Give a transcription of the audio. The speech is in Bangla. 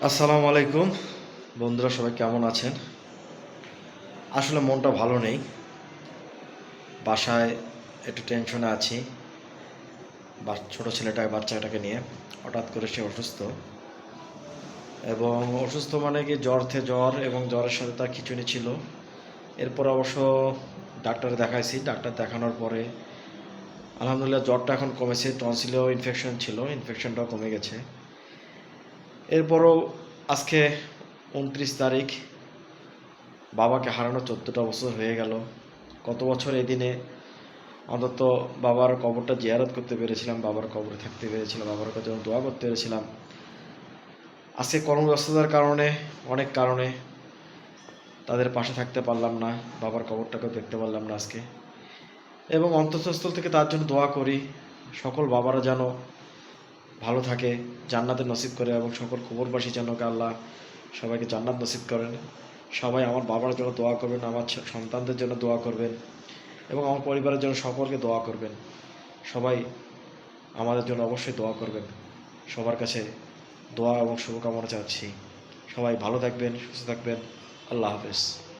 আসসালামু আলাইকুম বন্ধুরা, সবাই কেমন আছেন? আসলে মনটা ভালো নেই। বাসায় একটু টেনশনে আছি। ছোট বাচ্চাটাকে নিয়ে হঠাৎ করে সে অসুস্থ, এবং অসুস্থ মানে কি জ্বর এবং জ্বরের সাথে তার খিঁচুনি ছিল। এরপর অবশ্য ডাক্তার দেখাইছি। ডাক্তার দেখানোর পরে আলহামদুলিল্লাহ জ্বরটা এখন কমেছে। টনসিলেও ইনফেকশন ছিল, ইনফেকশনটাও কমে গেছে। এরপরও আজকে 29 তারিখ, বাবাকে হারানো 14টা বছর হয়ে গেল। কত বছর এই দিনে অন্তত বাবার কবরটা জিয়ারত করতে পেরেছিলাম, বাবার কবরে থাকতে পেরেছিলাম, বাবার কাছে দোয়া করতে পেরেছিলাম। আজকে কর্মব্যস্ততার কারণে, অনেক কারণে তাদের পাশে থাকতে পারলাম না, বাবার কবরটাকেও দেখতে পারলাম না আজকে। এবং অন্তঃস্থল থেকে তার জন্য দোয়া করি, সকল বাবারা যেন ভালো থাকে, জান্নাতের নসিব করে, এবং সকল কবরবাসী যেন আল্লাহ সবাইকে জান্নাত নসিব করেন। সবাই আমার বাবার জন্য দোয়া করবেন, আমার সন্তানদের জন্য দোয়া করবেন, এবং আমার পরিবারের জন্য সকলকে দোয়া করবেন। সবাই আমাদের জন্য অবশ্যই দোয়া করবেন। সবার কাছে দোয়া এবং শুভকামনা চাচ্ছি। সবাই ভালো থাকবেন, সুস্থ থাকবেন। আল্লাহ হাফেজ।